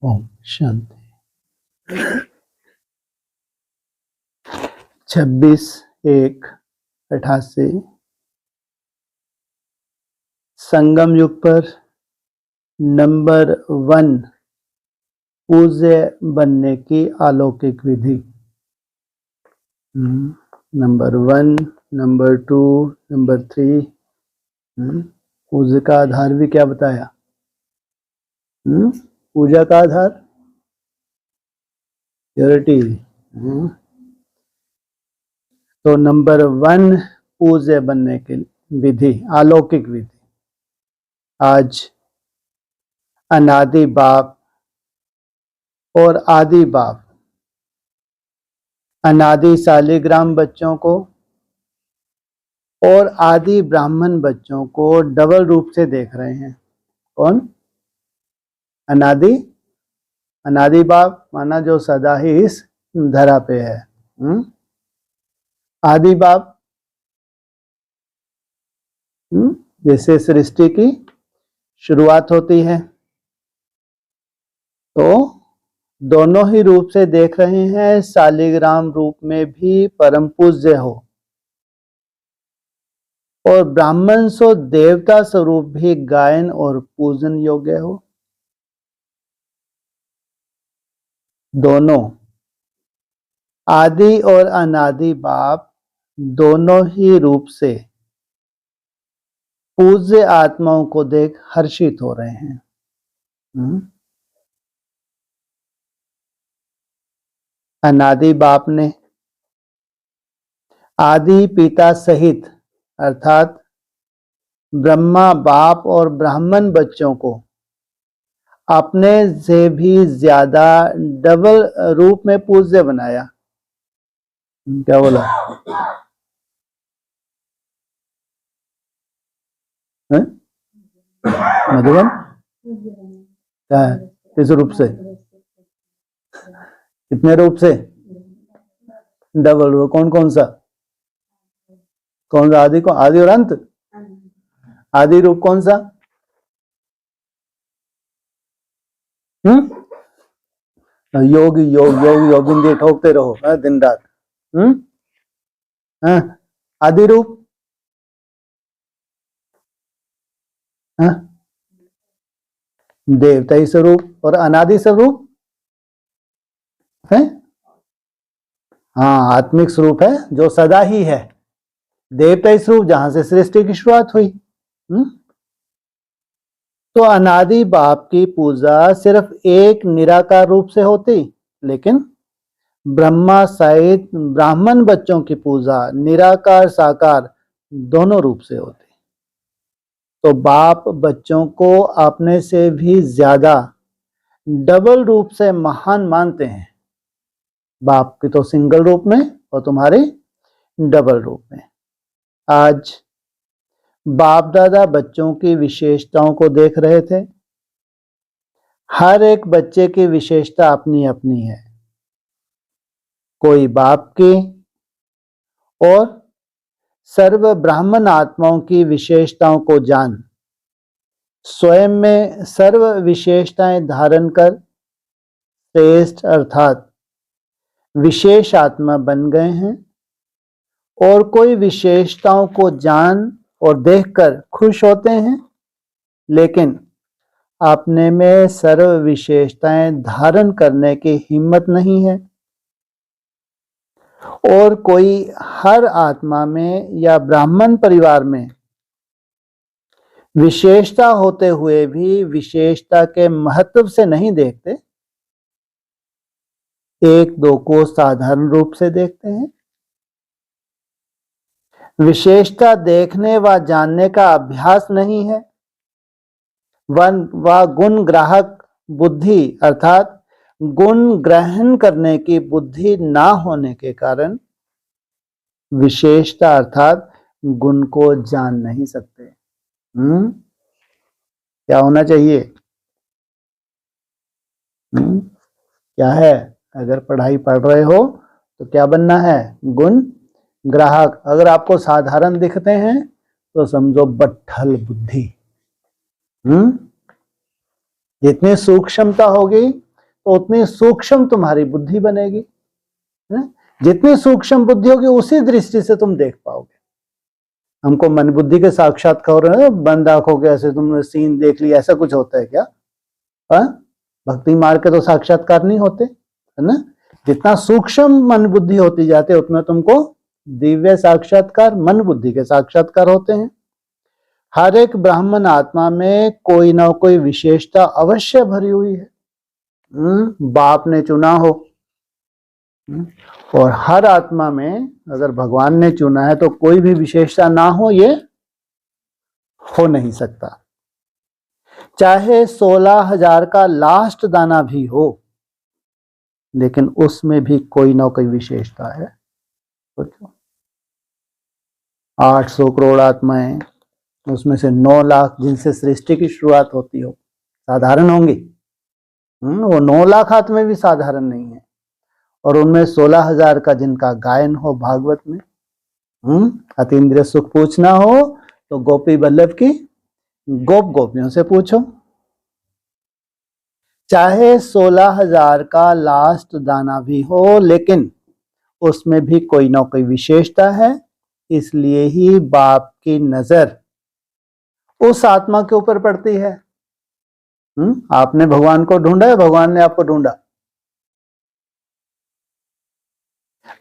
ओम शांति। 26/1/88 संगम युग पर नंबर 1 पूज्य बनने की अलौकिक विधि। Number 1, number 2, number 3। पूज्य का आधार भी क्या बताया? पूजा का आधार प्योरिटी। तो नंबर 1 पूज्य बनने की विधि, अलौकिक विधि। आज अनादि बाप और आदि बाप अनादि शालिग्राम बच्चों को और आदि ब्राह्मण बच्चों को डबल रूप से देख रहे हैं। कौन? अनादि बाप माना जो सदा ही इस धरा पे है। आदि बाप जैसे सृष्टि की शुरुआत होती है, तो दोनों ही रूप से देख रहे हैं। शालिग्राम रूप में भी परम पूज्य हो और ब्राह्मण सो देवता स्वरूप भी गायन और पूजन योग्य हो। दोनों आदि और अनादि बाप दोनों ही रूप से पूज्य आत्माओं को देख हर्षित हो रहे हैं। अनादि बाप ने आदि पिता सहित अर्थात ब्रह्मा बाप और ब्राह्मण बच्चों को अपने से भी ज्यादा डबल रूप में पूज्य बनाया। क्या बोला? मधुबन क्या है? किस रूप से? कितने रूप से? डबल रूप। कौन कौन सा? आदि को? आदि और अंत। आदि रूप कौन सा? योग योग योग योगिंदी ठोकते रहो दिन रात। आदि रूप देवताई स्वरूप और अनादि स्वरूप है। हाँ, आत्मिक स्वरूप है जो सदा ही है। देवताई स्वरूप जहां से सृष्टि की शुरुआत हुई। तो अनादि बाप की पूजा सिर्फ एक निराकार रूप से होती, लेकिन ब्रह्मा सहित ब्राह्मण बच्चों की पूजा निराकार साकार दोनों रूप से होती। तो बाप बच्चों को अपने से भी ज्यादा डबल रूप से महान मानते हैं। बाप की तो सिंगल रूप में और तुम्हारी डबल रूप में। आज बाप दादा बच्चों की विशेषताओं को देख रहे थे। हर एक बच्चे की विशेषता अपनी अपनी है। कोई बाप की और सर्व ब्राह्मण आत्माओं की विशेषताओं को जान स्वयं में सर्व विशेषताएं धारण कर श्रेष्ठ अर्थात विशेष आत्मा बन गए हैं। और कोई विशेषताओं को जान और देखकर खुश होते हैं, लेकिन अपने में सर्व विशेषताएं धारण करने की हिम्मत नहीं है। और कोई हर आत्मा में या ब्राह्मण परिवार में विशेषता होते हुए भी विशेषता के महत्व से नहीं देखते, एक दो को साधारण रूप से देखते हैं। विशेषता देखने व जानने का अभ्यास नहीं है। व गुण ग्राहक बुद्धि अर्थात गुण ग्रहण करने की बुद्धि ना होने के कारण विशेषता अर्थात गुण को जान नहीं सकते। क्या होना चाहिए? क्या है? अगर पढ़ाई पढ़ रहे हो तो क्या बनना है? गुण ग्राहक। अगर आपको साधारण दिखते हैं तो समझो बट्ठल बुद्धि। जितनी सूक्ष्मता होगी तो उतनी सूक्ष्म तुम्हारी बुद्धि बनेगी, है? जितनी सूक्ष्म बुद्धि होगी उसी दृष्टि से तुम देख पाओगे। हमको मन बुद्धि के साक्षात्कार है, बंद आंखों के ऐसे तुमने सीन देख लिया, ऐसा कुछ होता है क्या? भक्ति मार्ग के तो साक्षात्कार नहीं होते, है ना? जितना सूक्ष्म मन बुद्धि होती जाती है उतना तुमको दिव्य साक्षात्कार मन बुद्धि के साक्षात्कार होते हैं। हर एक ब्राह्मण आत्मा में कोई ना कोई विशेषता अवश्य भरी हुई है। बाप ने चुना हो, और हर आत्मा में अगर भगवान ने चुना है तो कोई भी विशेषता ना हो, ये हो नहीं सकता। चाहे 16,000 का लास्ट दाना भी हो, लेकिन उसमें भी कोई ना कोई विशेषता है। सोचो 800 करोड़ आत्माएं, उसमें से 9 लाख जिनसे सृष्टि की शुरुआत होती हो, साधारण होंगी? वो 9 लाख आत्माएं भी साधारण नहीं है। और उनमें 16,000 का जिनका गायन हो भागवत में, अतीन्द्रिय सुख पूछना हो तो गोपी वल्लभ की गोप गोपियों से पूछो। चाहे 16,000 का लास्ट दाना भी हो, लेकिन उसमें भी कोई ना कोई विशेषता है। इसलिए ही बाप की नजर उस आत्मा के ऊपर पड़ती है। आपने भगवान को ढूंढा है, भगवान ने आपको ढूंढा।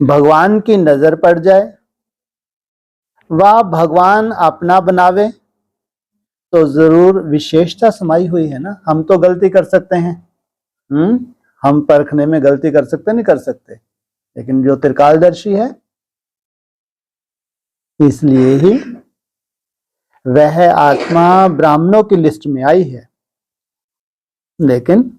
भगवान की नजर पड़ जाए, वह भगवान अपना बनावे, तो जरूर विशेषता समाई हुई है ना। हम तो गलती कर सकते हैं, हम परखने में गलती कर सकते नहीं कर सकते, लेकिन जो त्रिकालदर्शी है, इसलिए ही वह आत्मा ब्राह्मणों की लिस्ट में आई है। लेकिन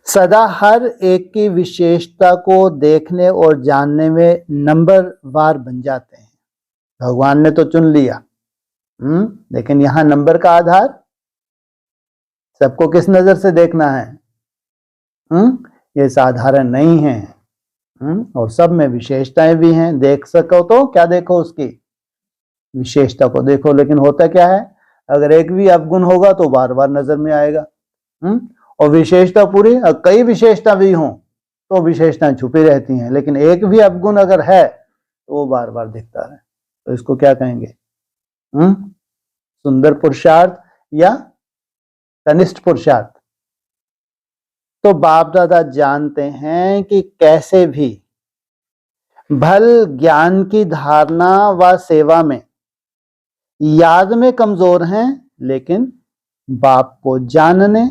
सदा हर एक की विशेषता को देखने और जानने में नंबरवार बन जाते हैं। भगवान ने तो चुन लिया, लेकिन यहां नंबर का आधार सबको किस नजर से देखना है? ये साधारण नहीं है, और सब में विशेषताएं भी हैं। देख सको तो क्या देखो? उसकी विशेषता को देखो। लेकिन होता क्या है, अगर एक भी अवगुण होगा तो बार बार नजर में आएगा, और विशेषता पूरी, कई विशेषता भी हों तो विशेषताएं छुपी रहती हैं, लेकिन एक भी अवगुण अगर है तो वो बार बार दिखता है। तो इसको क्या कहेंगे? सुंदर पुरुषार्थ या कनिष्ठ पुरुषार्थ। तो बाप दादा जानते हैं कि कैसे भी भल ज्ञान की धारणा व सेवा में, याद में कमजोर हैं, लेकिन बाप को जानने,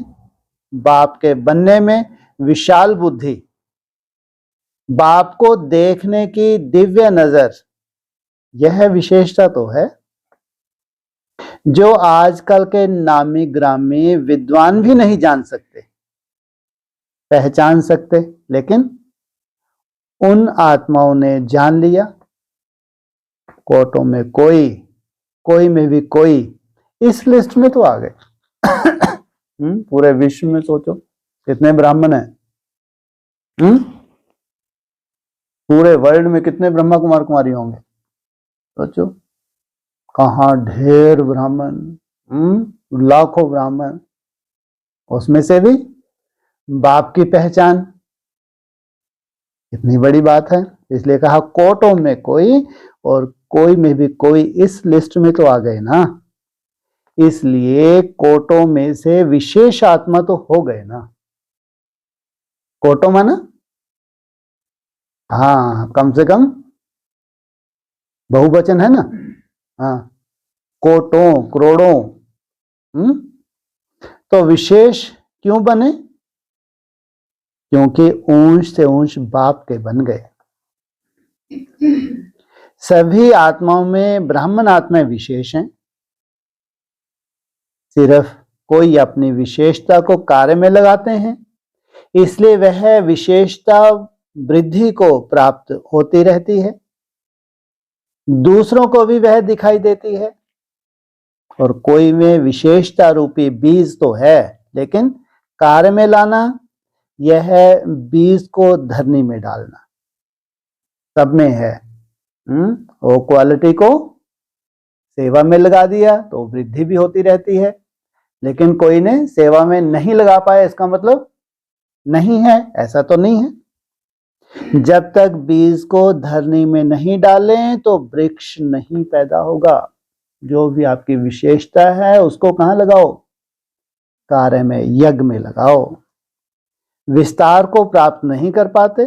बाप के बनने में विशाल बुद्धि, बाप को देखने की दिव्य नजर, यह विशेषता तो है जो आजकल के नामी ग्रामी विद्वान भी नहीं जान सकते, पहचान सकते। लेकिन उन आत्माओं ने जान लिया। कोटों में कोई, कोई में भी कोई, इस लिस्ट में तो आ गए। पूरे विश्व में सोचो कितने ब्राह्मण हैं? पूरे वर्ल्ड में कितने ब्रह्मा कुमार कुमारी होंगे? सोचो, कहाँ ढेर ब्राह्मण, लाखों ब्राह्मण, उसमें से भी बाप की पहचान, इतनी बड़ी बात है। इसलिए कहा कोटों में कोई और कोई में भी कोई, इस लिस्ट में तो आ गए ना। इसलिए कोटों में से विशेष आत्मा तो हो गए ना। कोटों माना, हाँ, कम से कम बहुवचन है ना। हाँ, कोटों, करोड़ों। तो विशेष क्यों बने? क्योंकि ऊंच से ऊंच बाप के बन गए। सभी आत्माओं में ब्राह्मण आत्माएं विशेष हैं, सिर्फ कोई अपनी विशेषता को कार्य में लगाते हैं, इसलिए वह विशेषता वृद्धि को प्राप्त होती रहती है, दूसरों को भी वह दिखाई देती है। और कोई में विशेषता रूपी बीज तो है, लेकिन कार्य में लाना, यह बीज को धरनी में डालना, सब में है। वो क्वालिटी को सेवा में लगा दिया तो वृद्धि भी होती रहती है, लेकिन कोई ने सेवा में नहीं लगा पाया, इसका मतलब नहीं है, ऐसा तो नहीं है। जब तक बीज को धरनी में नहीं डालें तो वृक्ष नहीं पैदा होगा। जो भी आपकी विशेषता है उसको कहाँ लगाओ? कार्य में, यज्ञ में लगाओ। विस्तार को प्राप्त नहीं कर पाते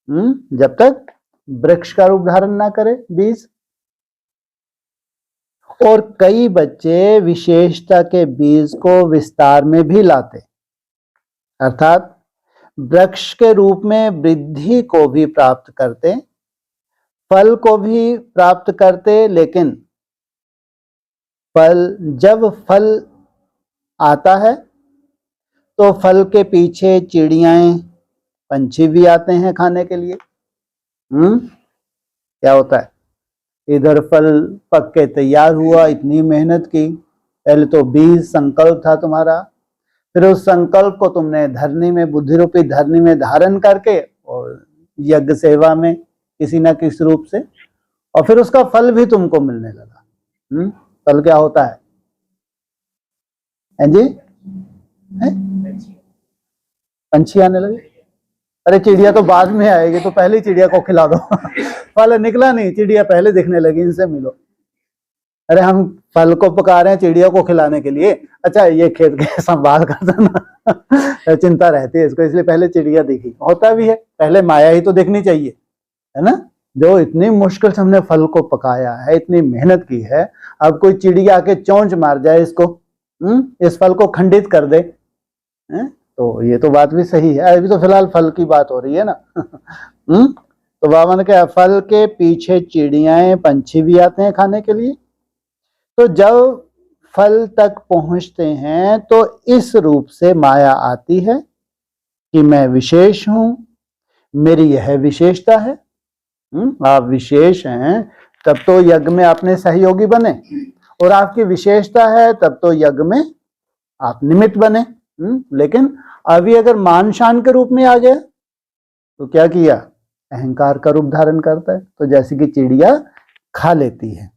जब तक वृक्ष का रूप धारण ना करे बीज। और कई बच्चे विशेषता के बीज को विस्तार में भी लाते, अर्थात वृक्ष के रूप में वृद्धि को भी प्राप्त करते, फल को भी प्राप्त करते, लेकिन जब फल आता है तो फल के पीछे चिड़ियाएं, पंछी भी आते हैं खाने के लिए। क्या होता है? इधर फल पक के तैयार हुआ, इतनी मेहनत की, पहले तो बीज संकल्प था तुम्हारा, फिर उस संकल्प को तुमने धरनी में, बुद्धि रूपी धरनी में धारण करके और यज्ञ सेवा में किसी ना किसी रूप से, और फिर उसका फल भी तुमको मिलने लगा। फल क्या होता है जी? पंछी आने लगे? अरे चिड़िया तो बाद में आएगी, तो पहले चिड़िया को खिला दो। फल निकला नहीं, चिड़िया पहले दिखने लगी, इनसे मिलो। अरे हम फल को पका रहे हैं चिड़िया को खिलाने के लिए, अच्छा ये खेत के संभाल कर देना। चिंता रहती है इसको, इसलिए पहले चिड़िया दिखी। होता भी है, पहले माया ही तो देखनी चाहिए, है ना? जो इतनी मुश्किल से हमने फल को पकाया है, इतनी मेहनत की है, अब कोई चिड़िया आके चोंच मार जाए इसको, इस फल को खंडित कर दे, तो ये तो बात भी सही है। अभी तो फिलहाल फल की बात हो रही है ना। तो बाबा ने कहा फल के पीछे चिड़ियाएं, पंछी भी आते हैं खाने के लिए। तो जब फल तक पहुंचते हैं तो इस रूप से माया आती है कि मैं विशेष हूं, मेरी यह विशेषता है। आप विशेष हैं तब तो यज्ञ में आपने सहयोगी बने, और आपकी विशेषता है तब तो यज्ञ में आप निमित्त बने। लेकिन अभी अगर मान शान के रूप में आ गया तो क्या किया? अहंकार का रूप धारण करता है, तो जैसे कि चिड़िया खा लेती है।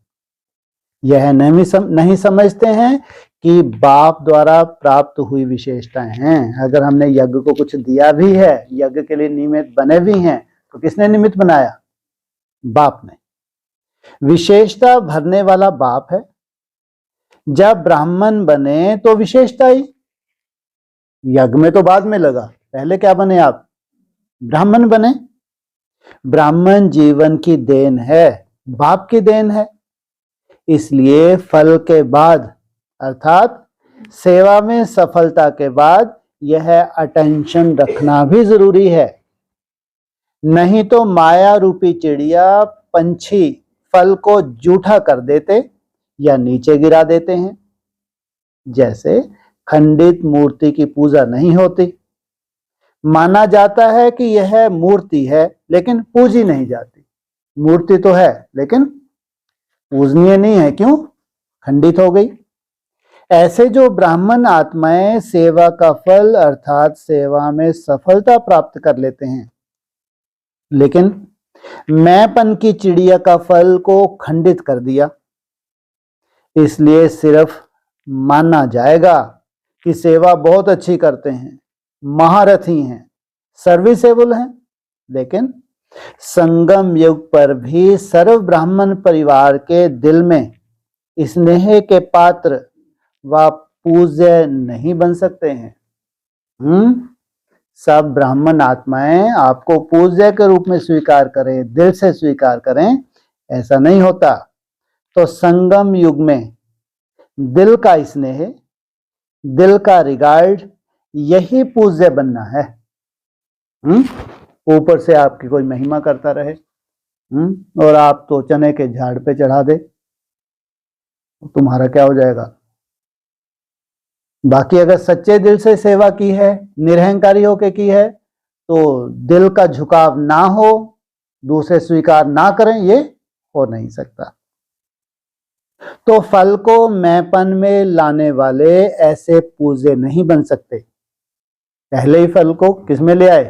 यह नहीं समझते हैं कि बाप द्वारा प्राप्त हुई विशेषताएं हैं। अगर हमने यज्ञ को कुछ दिया भी है, यज्ञ के लिए निमित्त बने भी हैं, तो किसने निमित्त बनाया? बाप ने। विशेषता भरने वाला बाप है। जब ब्राह्मण बने तो विशेषता ही, यज्ञ में तो बाद में लगा, पहले क्या बने आप? ब्राह्मण बने। ब्राह्मण जीवन की देन है, बाप की देन है, इसलिए फल के बाद अर्थात सेवा में सफलता के बाद यह अटेंशन रखना भी जरूरी है। नहीं तो माया रूपी चिड़िया, पंछी फल को जूठा कर देते या नीचे गिरा देते हैं। जैसे खंडित मूर्ति की पूजा नहीं होती, माना जाता है कि यह मूर्ति है लेकिन पूजी नहीं जाती। मूर्ति तो है लेकिन पूजनीय नहीं है, क्यों? खंडित हो गई। ऐसे जो ब्राह्मण आत्माएं सेवा का फल अर्थात सेवा में सफलता प्राप्त कर लेते हैं, लेकिन मैंपन की चिड़िया का फल को खंडित कर दिया, इसलिए सिर्फ माना जाएगा कि सेवा बहुत अच्छी करते हैं, महारथी हैं, सर्विसेबल हैं, लेकिन संगम युग पर भी सर्व ब्राह्मण परिवार के दिल में स्नेह के पात्र व पूज्य नहीं बन सकते हैं। सब ब्राह्मण आत्माएं आपको पूज्य के रूप में स्वीकार करें, दिल से स्वीकार करें, ऐसा नहीं होता। तो संगम युग में दिल का स्नेह, दिल का रिगार्ड, यही पूज्य बनना है। ऊपर से आपकी कोई महिमा करता रहे और आप तो चने के झाड़ पे चढ़ा दे, तुम्हारा क्या हो जाएगा? बाकी अगर सच्चे दिल से सेवा की है, निरहंकारी होके की है, तो दिल का झुकाव ना हो, दूसरे स्वीकार ना करें, ये हो नहीं सकता। तो फल को मैंपन में लाने वाले ऐसे पूजे नहीं बन सकते। पहले ही फल को किस में ले आए,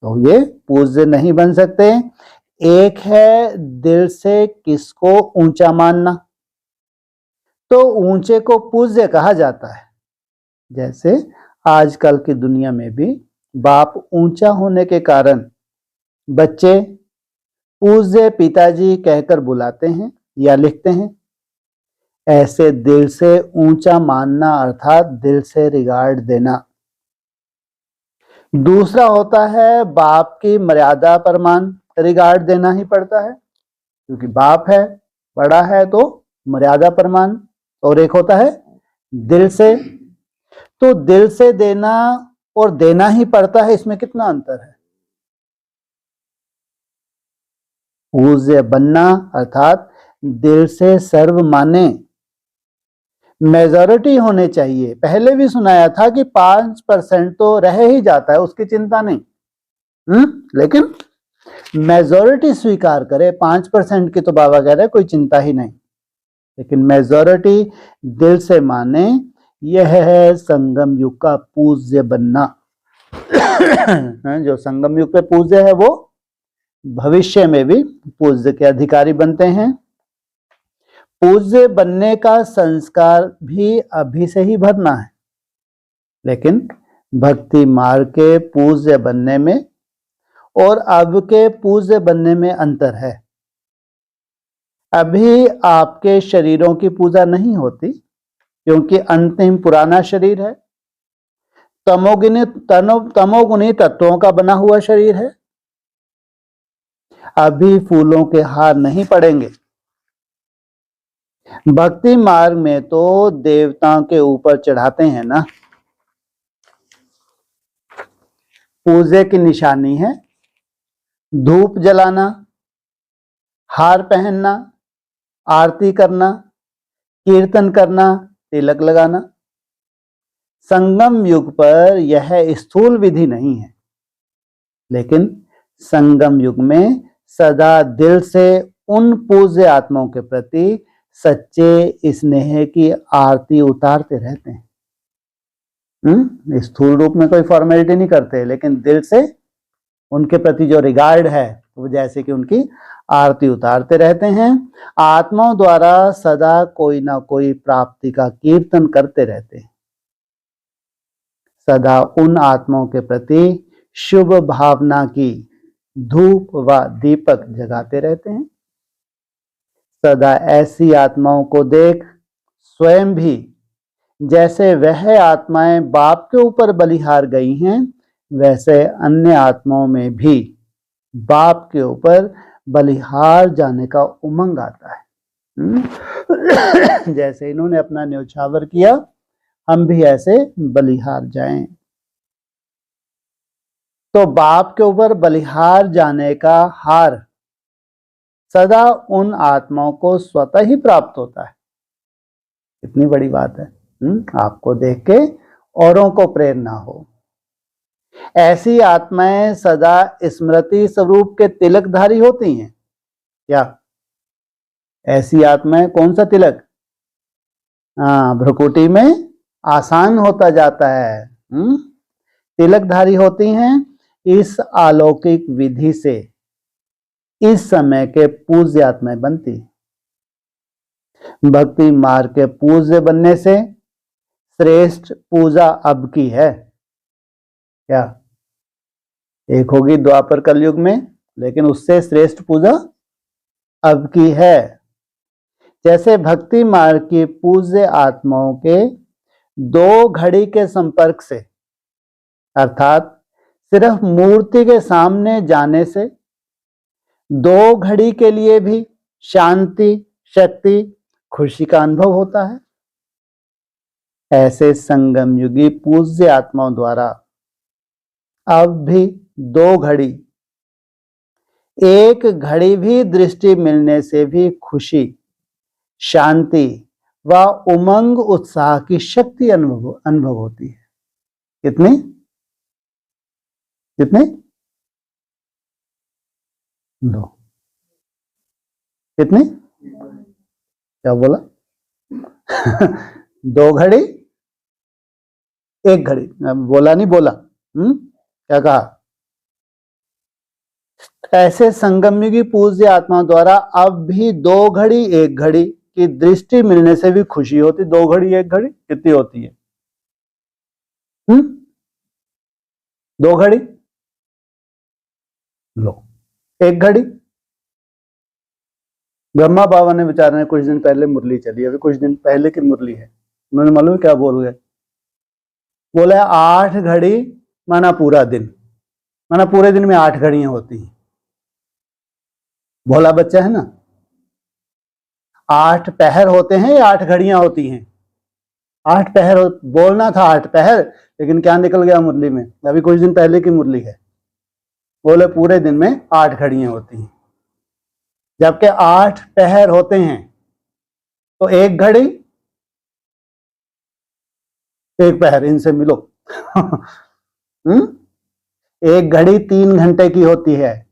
तो ये पूज्य नहीं बन सकते। एक है दिल से किसको ऊंचा मानना, तो ऊंचे को पूज्य कहा जाता है। जैसे आजकल की दुनिया में भी बाप ऊंचा होने के कारण बच्चे पूज्य पिताजी कहकर बुलाते हैं या लिखते हैं। ऐसे दिल से ऊंचा मानना अर्थात दिल से रिगार्ड देना। दूसरा होता है बाप की मर्यादा परमान रिगार्ड देना ही पड़ता है, क्योंकि बाप है, बड़ा है, तो मर्यादा परमान। और एक होता है दिल से, तो दिल से देना और देना ही पड़ता है, इसमें कितना अंतर है। पूज्य बनना अर्थात दिल से सर्व माने, मेजॉरिटी होने चाहिए। पहले भी सुनाया था कि 5% तो रह ही जाता है, उसकी चिंता नहीं, लेकिन मेजॉरिटी स्वीकार करे। 5% की तो बाबा कह रहे कोई चिंता ही नहीं, लेकिन मेजॉरिटी दिल से माने, यह है संगम युग का पूज्य बनना। जो संगम युग पे पूज्य है वो भविष्य में भी पूज्य के अधिकारी बनते हैं। पूज्य बनने का संस्कार भी अभी से ही भरना है, लेकिन भक्ति मार्ग के पूज्य बनने में और अब के पूज्य बनने में अंतर है। अभी आपके शरीरों की पूजा नहीं होती, क्योंकि अंतिम पुराना शरीर है, तमोगुणी तत्वों का बना हुआ शरीर है। अभी फूलों के हार नहीं पड़ेंगे। भक्ति मार्ग में तो देवताओं के ऊपर चढ़ाते हैं ना। पूजे की निशानी है धूप जलाना, हार पहनना, आरती करना, कीर्तन करना, तिलक लगाना। संगम युग पर यह स्थूल विधि नहीं है, लेकिन संगम युग में सदा दिल से उन पूज्य आत्माओं के प्रति सच्चे स्नेह की आरती उतारते रहते हैं। स्थूल रूप में कोई फॉर्मेलिटी नहीं करते, लेकिन दिल से उनके प्रति जो रिगार्ड है वो जैसे कि उनकी आरती उतारते रहते हैं। आत्माओं द्वारा सदा कोई ना कोई प्राप्ति का कीर्तन करते रहते हैं। सदा उन आत्माओं के प्रति शुभ भावना की धूप व दीपक जगाते रहते हैं। सदा ऐसी आत्माओं को देख स्वयं भी जैसे वह आत्माएं बाप के ऊपर बलिहार गई हैं, वैसे अन्य आत्माओं में भी बाप के ऊपर बलिहार जाने का उमंग आता है। जैसे इन्होंने अपना न्योछावर किया, हम भी ऐसे बलिहार जाएं। तो बाप के ऊपर बलिहार जाने का हार सदा उन आत्माओं को स्वतः ही प्राप्त होता है। इतनी बड़ी बात है। आपको देख के औरों को प्रेरणा हो। ऐसी आत्माएं सदा स्मृति स्वरूप के तिलकधारी होती हैं। क्या ऐसी आत्माएं? कौन सा तिलक? भ्रुकुटी में आसान होता जाता है। तिलकधारी होती हैं। इस अलौकिक विधि से इस समय के पूज्य आत्माएं बनती। भक्ति मार्ग के पूज्य बनने से श्रेष्ठ पूजा अब की है। क्या? एक होगी द्वापर कलयुग में, लेकिन उससे श्रेष्ठ पूजा अब की है। जैसे भक्ति मार्ग की पूज्य आत्माओं के 2 घड़ी के संपर्क से, अर्थात सिर्फ मूर्ति के सामने जाने से 2 घड़ी के लिए भी शांति, शक्ति, खुशी का अनुभव होता है। ऐसे संगम युगी पूज्य आत्माओं द्वारा अब भी 2 घड़ी, 1 घड़ी भी दृष्टि मिलने से भी खुशी, शांति व उमंग उत्साह की शक्ति अनुभव होती है। कितनी? कितनी? 2। कितनी? क्या बोला? 2 घड़ी, 1 घड़ी। बोला नहीं बोला? क्या कहा? ऐसे संगमयुगी पूज्य आत्मा द्वारा अब भी 2 घड़ी 1 घड़ी की दृष्टि मिलने से भी खुशी होती। 2 घड़ी 1 घड़ी कितनी होती है? दो घड़ी लो, एक घड़ी। ब्रह्मा बाबा ने बेचारे ने कुछ दिन पहले मुरली चली, अभी कुछ दिन पहले की मुरली है, उन्होंने मालूम क्या बोल गए? बोले 8 घड़ी माना पूरा दिन, माना पूरे दिन में 8 घड़ियां होती हैं। भोला बच्चा है ना। 8 पहर होते हैं या 8 घड़ियां होती हैं? 8 पहर बोलना था, 8 पहर, लेकिन क्या निकल गया मुरली में? अभी कुछ दिन पहले की मुरली है। बोले पूरे दिन में 8 घड़ियां होती हैं, जबकि 8 पहर होते हैं। तो एक घड़ी, एक पहर, इनसे मिलो। एक घड़ी 3 घंटे की होती है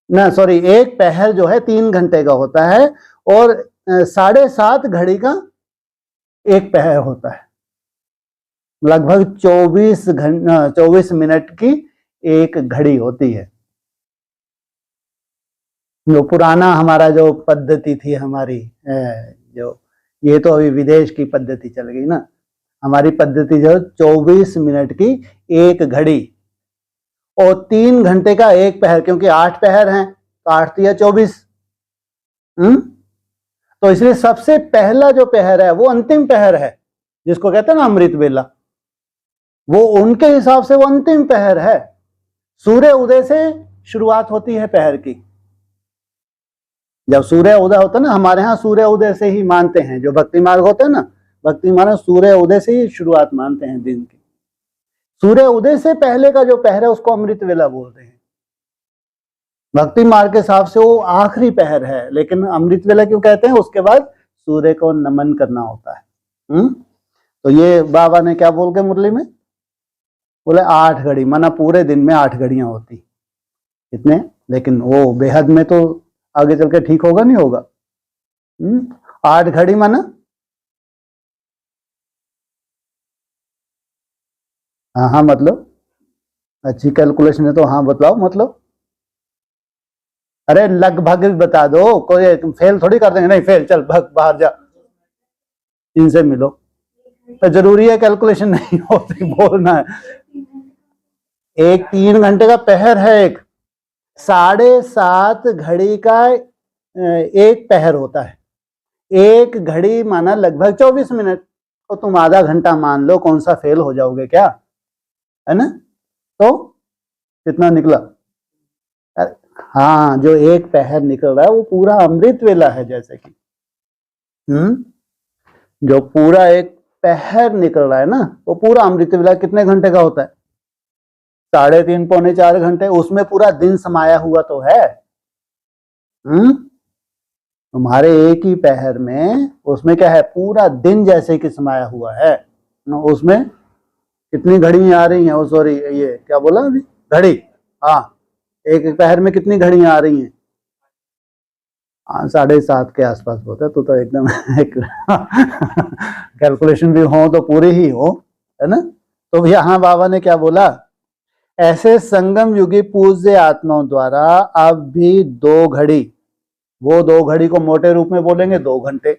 ना, सॉरी, एक पहर जो है 3 घंटे का होता है, और 7.5 घड़ी का एक पहर होता है। लगभग 24 मिनट की एक घड़ी होती है। जो पुराना हमारा जो पद्धति थी हमारी, जो ये तो अभी विदेश की पद्धति चल गई ना, हमारी पद्धति जो 24 मिनट की एक घड़ी और 3 घंटे का एक पहर, क्योंकि 8 पहर हैं तो 8 या 24। तो इसलिए सबसे पहला जो पहर है वो अंतिम पहर है, जिसको कहते हैं ना अमृत वेला, वो उनके हिसाब से वो अंतिम पहर है। सूर्य उदय से शुरुआत होती है पहर की। जब सूर्य उदय होता है ना, हमारे यहाँ सूर्य उदय से ही मानते हैं, जो भक्ति मार्ग होते हैं ना, भक्ति मार्ग सूर्य उदय से ही शुरुआत मानते हैं दिन की। सूर्य उदय से पहले का जो पहर है उसको अमृत वेला बोलते हैं। भक्ति मार्ग के हिसाब से वो आखिरी पहर है, लेकिन अमृत वेला क्यों कहते हैं? उसके बाद सूर्य को नमन करना होता है। तो ये बाबा ने क्या बोल के मुरली में बोले 8 घड़ी, माना पूरे दिन में 8 घड़ियां होती इतने, लेकिन वो बेहद में तो आगे चल के ठीक होगा नहीं होगा। 8 घड़ी माना, हाँ मतलब अच्छी कैलकुलेशन है तो हाँ बताओ मतलब। अरे लगभग भी बता दो, कोई फेल थोड़ी कर देंगे, नहीं फेल, चल भग बाहर जा, इनसे मिलो। तो जरूरी है कैलकुलेशन नहीं होती, बोलना है। एक 3 घंटे का पहर है, एक 7.5 घड़ी का एक पहर होता है। एक घड़ी माना लगभग 24 मिनट, तो तुम आधा घंटा मान लो, कौन सा फेल हो जाओगे क्या, है ना? तो कितना निकला? हाँ, जो एक पहर निकल रहा है वो पूरा अमृत वेला है। जैसे कि जो पूरा एक पहर निकल रहा है ना, वो पूरा अमृत वेला कितने घंटे का होता है? 3.5 पौने 4 घंटे, उसमें पूरा दिन समाया हुआ तो है। तुम्हारे एक ही पहर में उसमें क्या है? पूरा दिन जैसे कि समाया हुआ है। उसमें कितनी घड़ियां आ रही हैं? सॉरी, ये क्या बोला अभी? घड़ी। हाँ, एक पहर में कितनी घड़ियां आ रही हैं? 7.5 के आसपास होता है। तो एकदम एक कैलकुलेशन भी हो तो पूरी ही हो, है ना? तो यहाँ बाबा ने क्या बोला? ऐसे संगम युगी पूज्य आत्माओं द्वारा अब भी 2 घड़ी, वो 2 घड़ी को मोटे रूप में बोलेंगे 2 घंटे,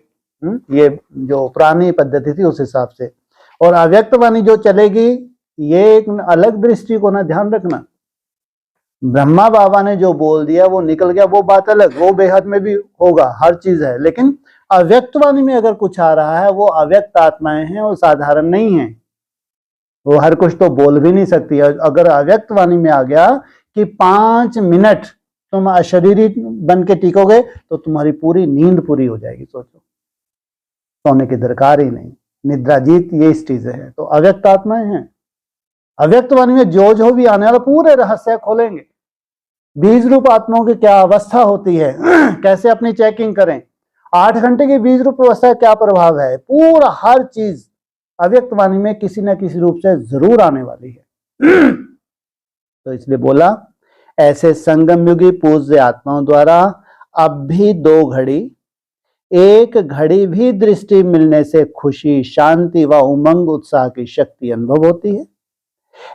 ये जो पुरानी पद्धति थी उस हिसाब से। और अव्यक्त वाणी जो चलेगी, ये एक अलग दृष्टि को ना ध्यान रखना। ब्रह्मा बाबा ने जो बोल दिया वो निकल गया, वो बात अलग, वो बेहद में भी होगा, हर चीज है। लेकिन अव्यक्त वाणी में अगर कुछ आ रहा है, वो अव्यक्त आत्माएं हैं, वो साधारण नहीं है। वो हर कुछ तो बोल भी नहीं सकती। अगर अव्यक्त वाणी में आ गया कि 5 मिनट तुम अशरीरी बन के टिकोगे तो तुम्हारी पूरी नींद पूरी हो जाएगी। सोचो, सोने की दरकार ही नहीं, निद्रा जीत, ये चीजें हैं। तो अव्यक्त आत्माएं हैं। अव्यक्त वाणी में जो भी आने वाला पूरे रहस्य खोलेंगे। बीज रूप आत्माओं की क्या अवस्था होती है, कैसे अपनी चेकिंग करें, 8 घंटे की बीज रूप अवस्था क्या प्रभाव है, पूरा हर चीज अव्यक्त वाणी में किसी न किसी रूप से जरूर आने वाली है। तो इसलिए बोला, ऐसे संगम युगी पूज्य आत्माओं द्वारा अब भी 2 घड़ी, 1 घड़ी भी दृष्टि मिलने से खुशी, शांति व उमंग उत्साह की शक्ति अनुभव होती है।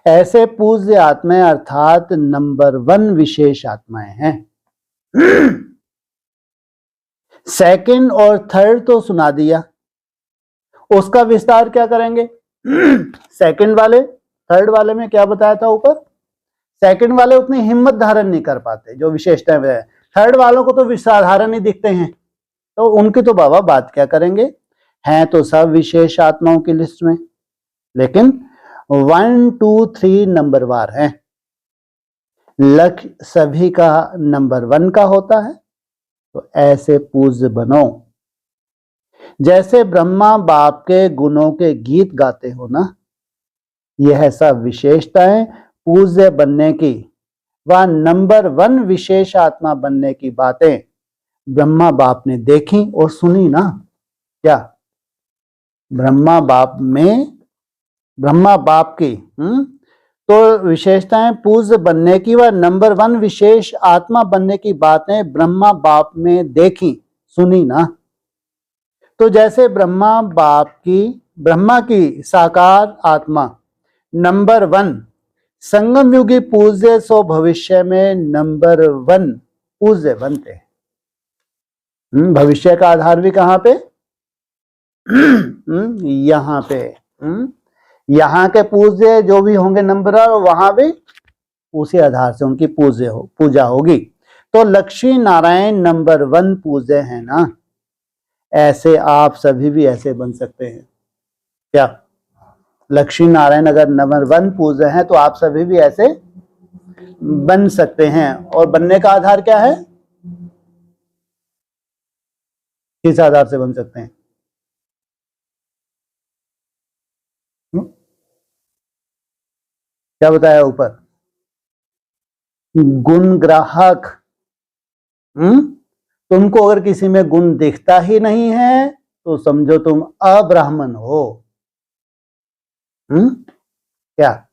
ऐसे पूज्य आत्माएं अर्थात नंबर 1 विशेष आत्माएं हैं। सेकंड और थर्ड तो सुना दिया, उसका विस्तार क्या करेंगे? सेकंड वाले, थर्ड वाले में क्या बताया था ऊपर, सेकंड वाले उतनी हिम्मत धारण नहीं कर पाते, जो विशेषताएं बताया। थर्ड वालों को तो साधारण ही दिखते हैं, तो उनकी तो बाबा बात क्या करेंगे, हैं तो सब विशेष आत्माओं की लिस्ट में, लेकिन 1 2 3 नंबर वार है। लक्ष्य सभी का नंबर 1 का होता है, तो ऐसे पूज्य बनो। जैसे ब्रह्मा बाप के गुणों के गीत गाते हो ना, यह सब विशेषताएं पूज्य बनने की व नंबर 1 विशेष आत्मा बनने की बातें ब्रह्मा बाप ने देखी और सुनी ना। क्या ब्रह्मा बाप की तो विशेषताएं पूज्य बनने की व नंबर 1 विशेष आत्मा बनने की बातें ब्रह्मा बाप में देखी सुनी ना। तो जैसे ब्रह्मा की साकार आत्मा नंबर 1 संगम युगी पूज्य, सो भविष्य में नंबर 1 पूज्य बनते हैं। भविष्य का आधार भी कहां पे, यहां पे। यहाँ के पूज्य जो भी होंगे नंबर, वहां भी उसी आधार से उनकी पूजा होगी। तो लक्ष्मी नारायण नंबर 1 पूज्य है ना, ऐसे आप सभी भी ऐसे बन सकते हैं। क्या लक्ष्मी नारायण अगर नंबर 1 पूज्य हैं तो आप सभी भी ऐसे बन सकते हैं। और बनने का आधार क्या है, किस आधार से बन सकते हैं, क्या बताया ऊपर, गुण ग्राहक। तुमको अगर किसी में गुण दिखता ही नहीं है तो समझो तुम अब्राह्मण हो। क्या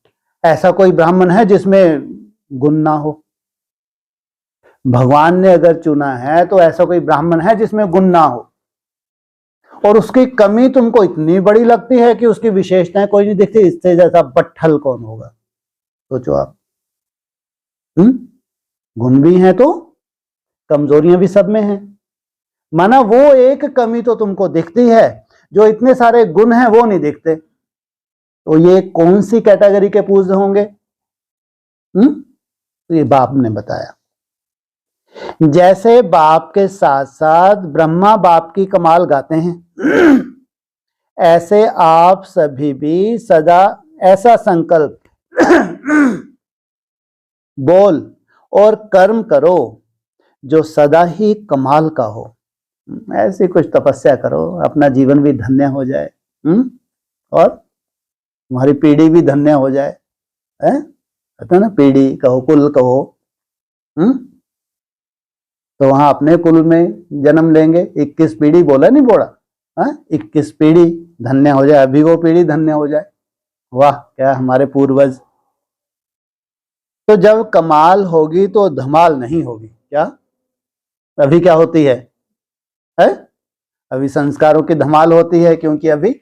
ऐसा कोई ब्राह्मण है जिसमें गुण ना हो? भगवान ने अगर चुना है तो ऐसा कोई ब्राह्मण है जिसमें गुण ना हो, और उसकी कमी तुमको इतनी बड़ी लगती है कि उसकी विशेषताएं कोई नहीं दिखती। इससे जैसा बट्ठल कौन होगा, सोचो आप। गुण भी हैं तो कमजोरियां भी सब में हैं। माना वो एक कमी तो तुमको दिखती है, जो इतने सारे गुण हैं वो नहीं दिखते। तो ये कौन सी कैटेगरी के पूज्य होंगे? तो ये बाप ने बताया। जैसे बाप के साथ साथ ब्रह्मा बाप की कमाल गाते हैं, ऐसे आप सभी भी सदा ऐसा संकल्प बोल और कर्म करो जो सदा ही कमाल का हो। ऐसी कुछ तपस्या करो, अपना जीवन भी धन्य हो जाए, और तुम्हारी पीढ़ी भी धन्य हो जाए। कहते ना, पीढ़ी कहो कुल कहो। तो वहां अपने कुल में जन्म लेंगे, 21 पीढ़ी बोला नहीं बोला, 21 पीढ़ी धन्य हो जाए, अभी वो पीढ़ी धन्य हो जाए। वाह, क्या हमारे पूर्वज। तो जब कमाल होगी तो धमाल नहीं होगी। क्या अभी क्या होती है? अभी संस्कारों की धमाल होती है, क्योंकि अभी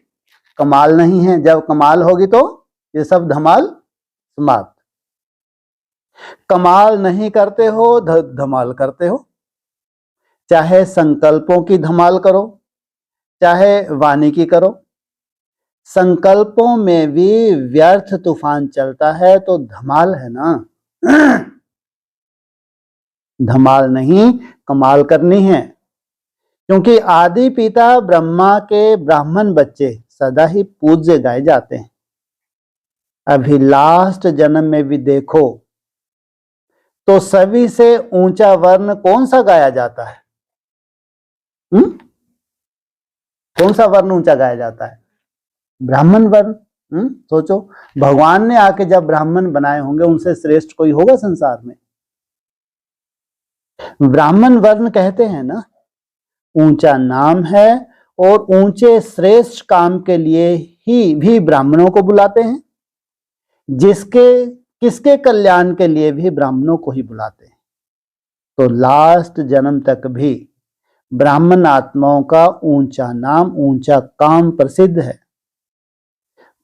कमाल नहीं है। जब कमाल होगी तो ये सब धमाल समाप्त। कमाल नहीं करते हो, धमाल करते हो। चाहे संकल्पों की धमाल करो, चाहे वाणी की करो, संकल्पों में भी व्यर्थ तूफान चलता है तो धमाल है ना। धमाल नहीं, कमाल करनी है। क्योंकि आदि पिता ब्रह्मा के ब्राह्मण बच्चे सदा ही पूज्य गाए जाते हैं। अभी लास्ट जन्म में भी देखो तो सभी से ऊंचा वर्ण कौन सा गाया जाता है? कौन सा वर्ण ऊंचा गाया जाता है? ब्राह्मण वर्ण। सोचो, भगवान ने आके जब ब्राह्मण बनाए होंगे, उनसे श्रेष्ठ कोई होगा संसार में? ब्राह्मण वर्ण कहते हैं ना, ऊंचा नाम है, और ऊंचे श्रेष्ठ काम के लिए ही भी ब्राह्मणों को बुलाते हैं। किसके कल्याण के लिए भी ब्राह्मणों को ही बुलाते हैं। तो लास्ट जन्म तक भी ब्राह्मण आत्माओं का ऊंचा नाम, ऊंचा काम प्रसिद्ध है,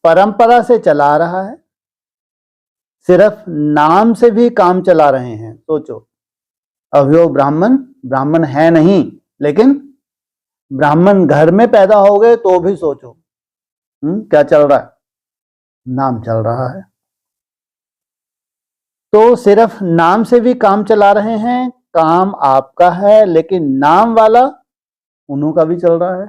परंपरा से चला रहा है। सिर्फ नाम से भी काम चला रहे हैं। सोचो, अभी वो ब्राह्मण है नहीं, लेकिन ब्राह्मण घर में पैदा हो गए तो भी सोचो क्या चल रहा है। नाम चल रहा है। तो सिर्फ नाम से भी काम चला रहे हैं, काम आपका है, लेकिन नाम वाला उन्हों का भी चल रहा है।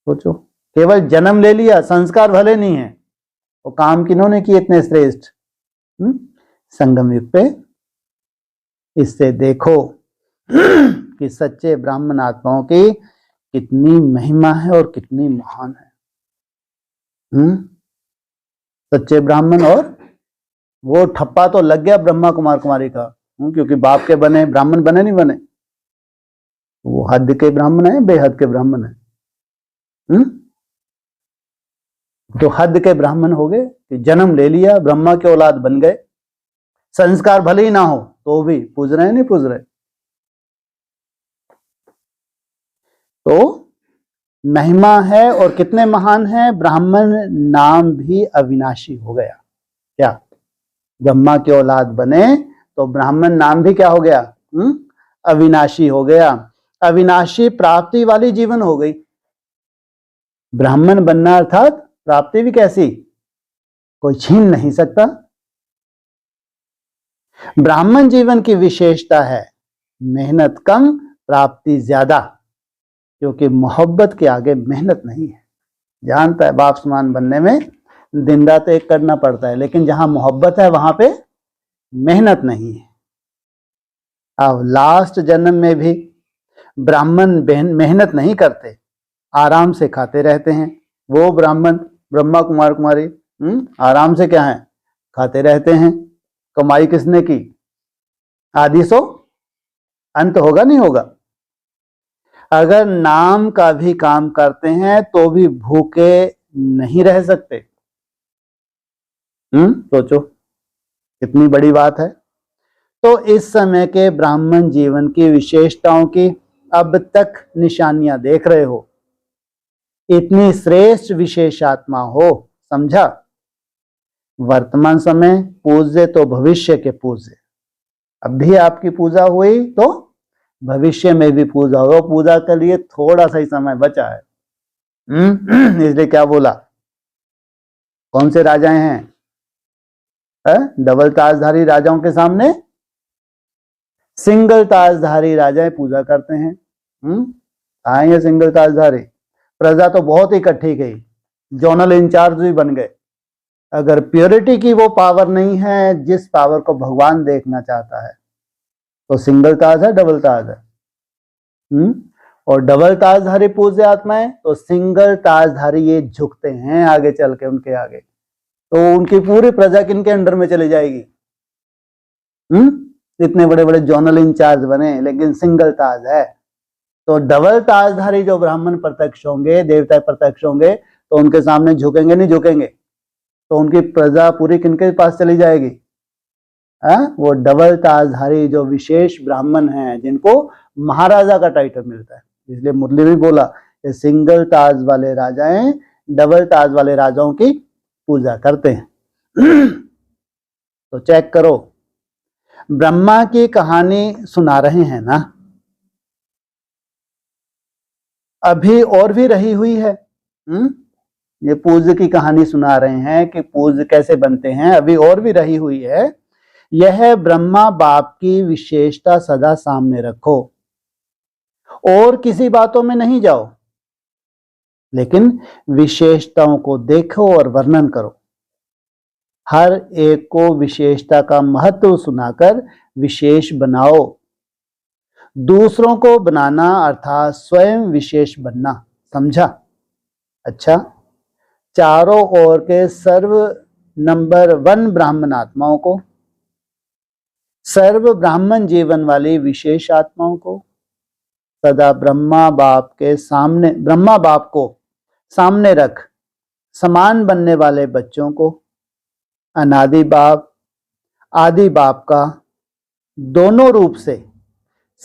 सोचो, केवल जन्म ले लिया, संस्कार भले नहीं है, वो काम किन्होंने किए इतने श्रेष्ठ? संगम युग पे इससे देखो कि सच्चे ब्राह्मण आत्माओं की कितनी महिमा है और कितनी महान है। सच्चे ब्राह्मण, और वो ठप्पा तो लग गया ब्रह्मा कुमार कुमारी का, क्योंकि बाप के बने ब्राह्मण बने नहीं बने, वो हद के ब्राह्मण है, बेहद के ब्राह्मण है। तो हद के ब्राह्मण हो गए कि जन्म ले लिया, ब्रह्मा के औलाद बन गए, संस्कार भले ही ना हो तो भी पूज रहे नहीं पूज रहे। तो महिमा है और कितने महान है। ब्राह्मण नाम भी अविनाशी हो गया। क्या ब्रह्मा के औलाद बने तो ब्राह्मण नाम भी क्या हो गया? अविनाशी हो गया। अविनाशी प्राप्ति वाली जीवन हो गई। ब्राह्मण बनना अर्थात प्राप्ति भी कैसी? कोई छीन नहीं सकता। ब्राह्मण जीवन की विशेषता है मेहनत कम, प्राप्ति ज्यादा, क्योंकि मोहब्बत के आगे मेहनत नहीं है। जानता है बाप समान बनने में दिन रात एक करना पड़ता है, लेकिन जहां मोहब्बत है वहां पे मेहनत नहीं है। अब लास्ट जन्म में भी ब्राह्मण मेहनत नहीं करते, आराम से खाते रहते हैं। वो ब्राह्मण ब्रह्मा कुमार कुमारी आराम से क्या है? खाते रहते हैं। कमाई किसने की? आदि सो अंत होगा नहीं होगा। अगर नाम का भी काम करते हैं तो भी भूखे नहीं रह सकते। सोचो कितनी बड़ी बात है। तो इस समय के ब्राह्मण जीवन की विशेषताओं की अब तक निशानियां देख रहे हो। इतनी श्रेष्ठ विशेषात्मा हो, समझा? वर्तमान समय पूज्य तो भविष्य के पूज्य। अब भी आपकी पूजा हुई तो भविष्य में भी पूजा हो। पूजा के लिए थोड़ा सा ही समय बचा है। इसलिए क्या बोला? कौन से राजाएं हैं? डबल ताजधारी राजाओं के सामने सिंगल ताजधारी राजाएं पूजा करते हैं। आए ये सिंगल ताजधारी, प्रजा तो बहुत इकट्ठी गई, जोनल इंचार्ज भी बन गए। अगर प्योरिटी की वो पावर नहीं है जिस पावर को भगवान देखना चाहता है, तो सिंगल ताज है, डबल ताज है। और डबल ताजधारी पूज्य आत्माएं तो सिंगल ताजधारी ये झुकते हैं आगे चल के उनके आगे, तो उनकी पूरी प्रजा किनके अंडर में चली जाएगी? इतने बड़े बड़े जोनल इंचार्ज बने, लेकिन सिंगल ताज है। तो डबल ताजधारी जो ब्राह्मण प्रत्यक्ष होंगे, देवता प्रत्यक्ष होंगे, तो उनके सामने झुकेंगे नहीं झुकेंगे? तो उनकी प्रजा पूरी किनके पास चली जाएगी? वो डबल ताजधारी जो विशेष ब्राह्मण हैं, जिनको महाराजा का टाइटल मिलता है। इसलिए मुरली भी बोला कि सिंगल ताज वाले राजाएं डबल ताज वाले राजाओं की पूजा करते हैं। तो चेक करो, ब्रह्मा की कहानी सुना रहे हैं ना, अभी और भी रही हुई है। ये पूज्य की कहानी सुना रहे हैं कि पूज्य कैसे बनते हैं, अभी और भी रही हुई है। यह ब्रह्मा बाप की विशेषता सदा सामने रखो, और किसी बातों में नहीं जाओ, लेकिन विशेषताओं को देखो और वर्णन करो। हर एक को विशेषता का महत्व सुनाकर विशेष बनाओ। दूसरों को बनाना अर्थात स्वयं विशेष बनना, समझा? अच्छा, चारों ओर के सर्व नंबर 1 ब्राह्मण आत्माओं को, सर्व ब्राह्मण जीवन वाली विशेष आत्माओं को, सदा ब्रह्मा बाप को सामने रख समान बनने वाले बच्चों को, अनादि बाप आदि बाप का दोनों रूप से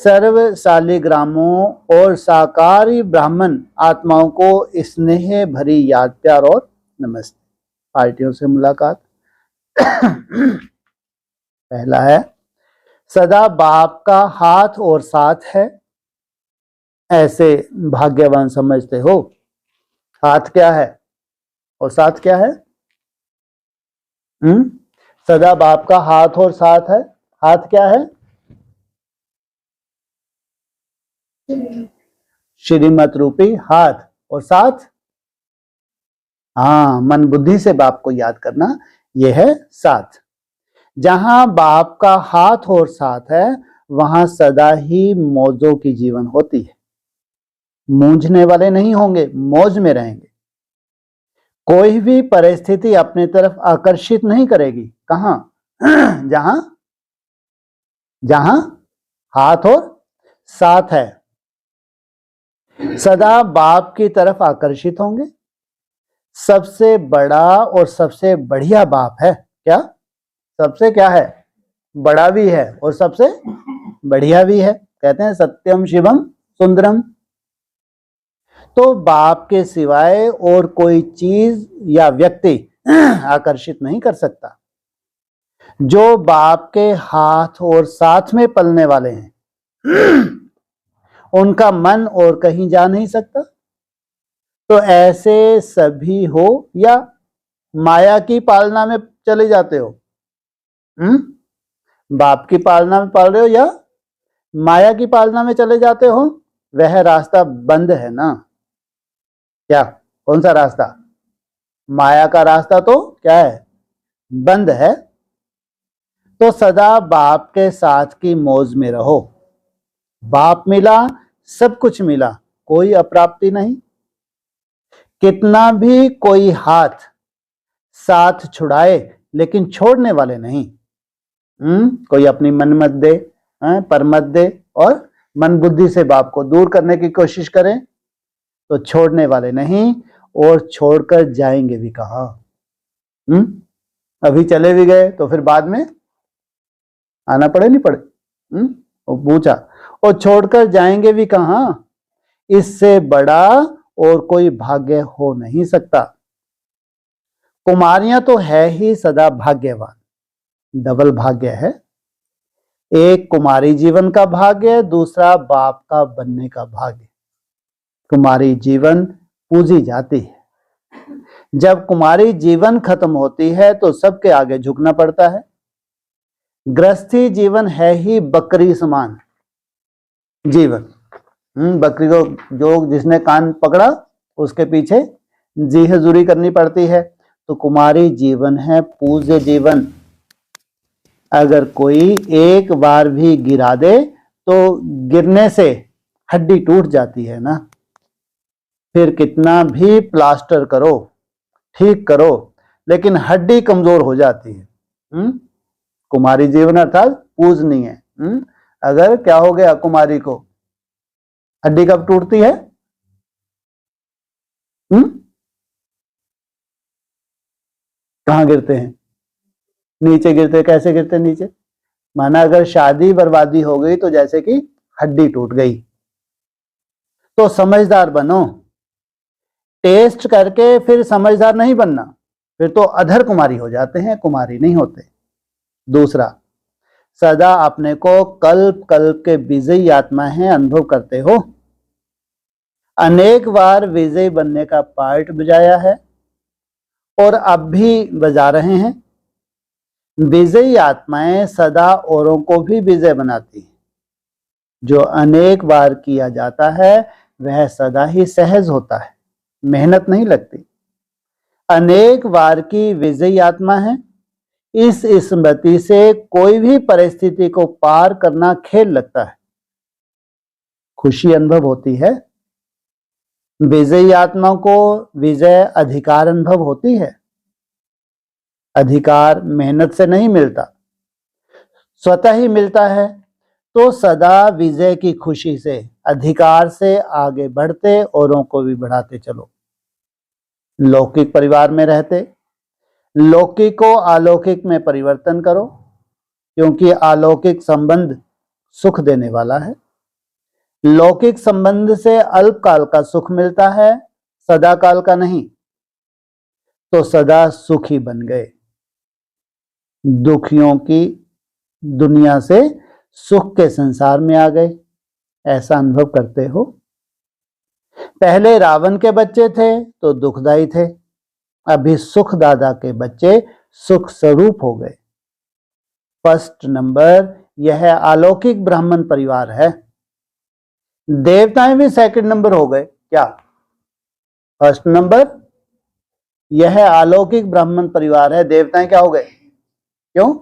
सर्व शालिग्रामों और साकारी ब्राह्मण आत्माओं को स्नेह भरी याद, प्यार और नमस्ते। पार्टियों से मुलाकात। पहला है, सदा बाप का हाथ और साथ है, ऐसे भाग्यवान समझते हो। हाथ क्या है और साथ क्या है? सदा बाप का हाथ और साथ है। हाथ क्या है? श्रीमत रूपी हाथ। और साथ, हाँ, मन बुद्धि से बाप को याद करना, यह है साथ। जहां बाप का हाथ और साथ है वहां सदा ही मौजों की जीवन होती है। मूंझने वाले नहीं होंगे, मौज में रहेंगे। कोई भी परिस्थिति अपने तरफ आकर्षित नहीं करेगी। कहां? जहां जहां हाथ और साथ है, सदा बाप की तरफ आकर्षित होंगे। सबसे बड़ा और सबसे बढ़िया बाप है। क्या? सबसे क्या है? बड़ा भी है और सबसे बढ़िया भी है। कहते हैं सत्यम शिवम सुंदरम। तो बाप के सिवाय और कोई चीज या व्यक्ति आकर्षित नहीं कर सकता। जो बाप के हाथ और साथ में पलने वाले हैं उनका मन और कहीं जा नहीं सकता। तो ऐसे सभी हो या माया की पालना में चले जाते हो, बाप की पालना में पाल रहे हो या माया की पालना में चले जाते हो, वह रास्ता बंद है ना। क्या? कौन सा रास्ता? माया का रास्ता तो क्या है? बंद है। तो सदा बाप के साथ की मौज में रहो। बाप मिला, सब कुछ मिला, कोई अप्राप्ति नहीं। कितना भी कोई हाथ साथ छुड़ाए लेकिन छोड़ने वाले नहीं। कोई अपनी मन मत दे, पर मत दे, और मन बुद्धि से बाप को दूर करने की कोशिश करें तो छोड़ने वाले नहीं, और छोड़कर जाएंगे भी कहां। अभी चले भी गए तो फिर बाद में आना पड़े नहीं पड़े। वो पूछा, और छोड़कर जाएंगे भी कहां। इससे बड़ा और कोई भाग्य हो नहीं सकता। कुमारियां तो है ही सदा भाग्यवान, डबल भाग्य है। एक कुमारी जीवन का भाग्य, दूसरा बाप का बनने का भाग्य। कुमारी जीवन पूजी जाती है। जब कुमारी जीवन खत्म होती है तो सबके आगे झुकना पड़ता है। गृहस्थी जीवन है ही बकरी समान जीवन। बकरी को जो जिसने कान पकड़ा उसके पीछे जी हजूरी करनी पड़ती है। तो कुमारी जीवन है पूज्य जीवन। अगर कोई एक बार भी गिरा दे तो गिरने से हड्डी टूट जाती है ना। फिर कितना भी प्लास्टर करो, ठीक करो, लेकिन हड्डी कमजोर हो जाती है। कुमारी जीवन अर्थात पूजनीय है। अगर क्या हो गया कुमारी को, हड्डी कब टूटती है? कहां गिरते हैं? नीचे गिरते। कैसे गिरते नीचे? माना अगर शादी बर्बादी हो गई तो जैसे कि हड्डी टूट गई। तो समझदार बनो। टेस्ट करके फिर समझदार नहीं बनना, फिर तो अधर कुमारी हो जाते हैं, कुमारी नहीं होते। दूसरा, सदा अपने को कल्प कल्प के विजयी आत्मा है अनुभव करते हो। अनेक बार विजयी बनने का पार्ट बजाया है और अब भी बजा रहे हैं। विजयी आत्माएं सदा औरों को भी विजय बनाती है। जो अनेक बार किया जाता है वह सदा ही सहज होता है, मेहनत नहीं लगती। अनेक बार की विजयी आत्मा है। इस स्मृति से कोई भी परिस्थिति को पार करना खेल लगता है, खुशी अनुभव होती है। विजयी आत्मा को विजय अधिकार अनुभव होती है। अधिकार मेहनत से नहीं मिलता, स्वतः ही मिलता है। तो सदा विजय की खुशी से, अधिकार से आगे बढ़ते औरों को भी बढ़ाते चलो। लौकिक परिवार में रहते लौकिक को अलौकिक में परिवर्तन करो, क्योंकि अलौकिक संबंध सुख देने वाला है। लौकिक संबंध से अल्पकाल का सुख मिलता है, सदा काल का नहीं। तो सदा सुखी बन गए। दुखियों की दुनिया से सुख के संसार में आ गए, ऐसा अनुभव करते हो। पहले रावण के बच्चे थे तो दुखदाई थे, अभी सुख दादा के बच्चे सुख स्वरूप हो गए। फर्स्ट नंबर यह अलौकिक ब्राह्मण परिवार है। देवताएं भी सेकंड नंबर हो गए क्या? फर्स्ट नंबर यह अलौकिक ब्राह्मण परिवार है, देवताएं क्या हो गए? क्यों?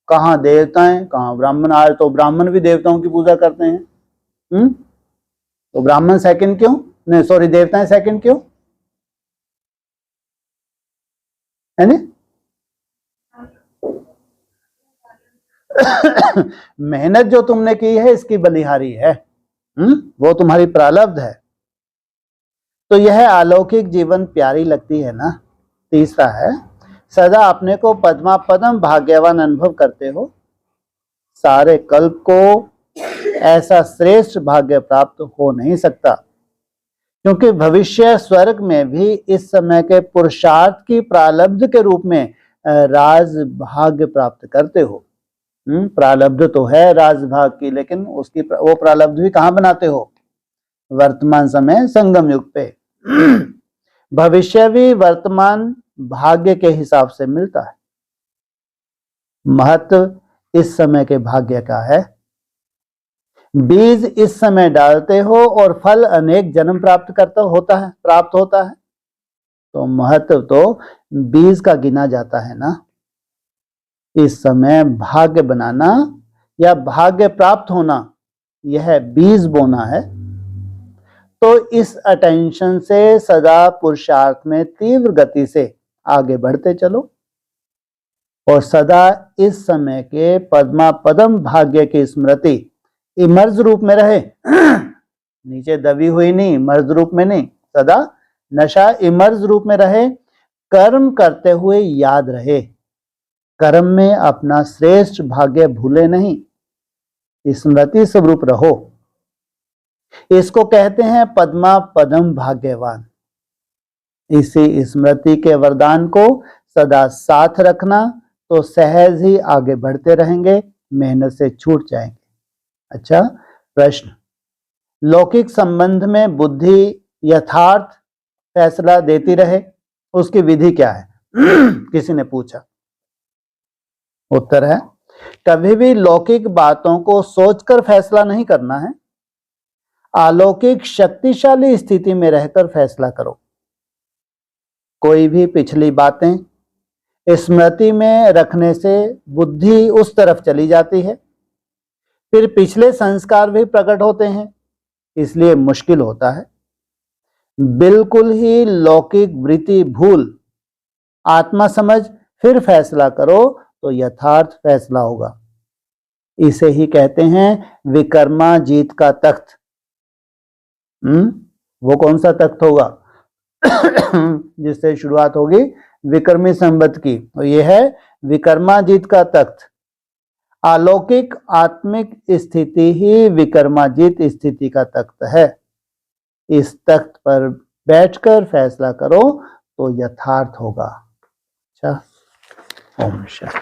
कहां देवताएं कहां ब्राह्मण? आज तो ब्राह्मण भी देवताओं की पूजा करते हैं। तो ब्राह्मण सेकंड क्यों? नहीं सॉरी, देवताएं सेकंड क्यों है नी? मेहनत जो तुमने की है इसकी बलिहारी है। वो तुम्हारी प्रारब्ध है। तो यह अलौकिक जीवन प्यारी लगती है ना। तीसरा है, सदा अपने को पद्मा पदम भाग्यवान अनुभव करते हो। सारे कल्प को ऐसा श्रेष्ठ भाग्य प्राप्त हो नहीं सकता, क्योंकि भविष्य स्वर्ग में भी इस समय के पुरुषार्थ की प्रारब्ध के रूप में राज भाग्य प्राप्त करते हो। प्रारब्ध तो है राजभाग की, लेकिन उसकी वो प्रारब्ध भी कहां बनाते हो? वर्तमान समय संगम युग पे। भविष्य भी वर्तमान भाग्य के हिसाब से मिलता है। महत्व इस समय के भाग्य का है। बीज इस समय डालते हो और फल अनेक जन्म प्राप्त होता है। तो महत्व तो बीज का गिना जाता है ना। इस समय भाग्य बनाना या भाग्य प्राप्त होना, यह बीज बोना है। तो इस अटेंशन से सदा पुरुषार्थ में तीव्र गति से आगे बढ़ते चलो और सदा इस समय के पद्मा पदम भाग्य की स्मृति इमर्ज रूप में रहे। नीचे दबी हुई नहीं, मर्ज रूप में नहीं, सदा नशा इमर्ज रूप में रहे। कर्म करते हुए याद रहे, कर्म में अपना श्रेष्ठ भाग्य भूले नहीं, स्मृति स्वरूप रहो। इसको कहते हैं पद्मा पदम भाग्यवान। इसी स्मृति के वरदान को सदा साथ रखना तो सहज ही आगे बढ़ते रहेंगे, मेहनत से छूट जाएंगे। अच्छा प्रश्न, लौकिक संबंध में बुद्धि यथार्थ फैसला देती रहे, उसकी विधि क्या है? किसी ने पूछा। उत्तर है, कभी भी लौकिक बातों को सोचकर फैसला नहीं करना है। अलौकिक शक्तिशाली स्थिति में रहकर फैसला करो। कोई भी पिछली बातें स्मृति में रखने से बुद्धि उस तरफ चली जाती है, फिर पिछले संस्कार भी प्रकट होते हैं, इसलिए मुश्किल होता है। बिल्कुल ही लौकिक वृत्ति भूल आत्मा समझ फिर फैसला करो तो यथार्थ फैसला होगा। इसे ही कहते हैं विकर्मा जीत का तख्त। वो कौन सा तख्त होगा? जिससे शुरुआत होगी विक्रमी संवत की, तो यह है विक्रमाजीत का तख्त। अलौकिक आत्मिक स्थिति ही विक्रमाजीत स्थिति का तख्त है। इस तख्त पर बैठकर फैसला करो तो यथार्थ होगा। अच्छा, ओम शांति।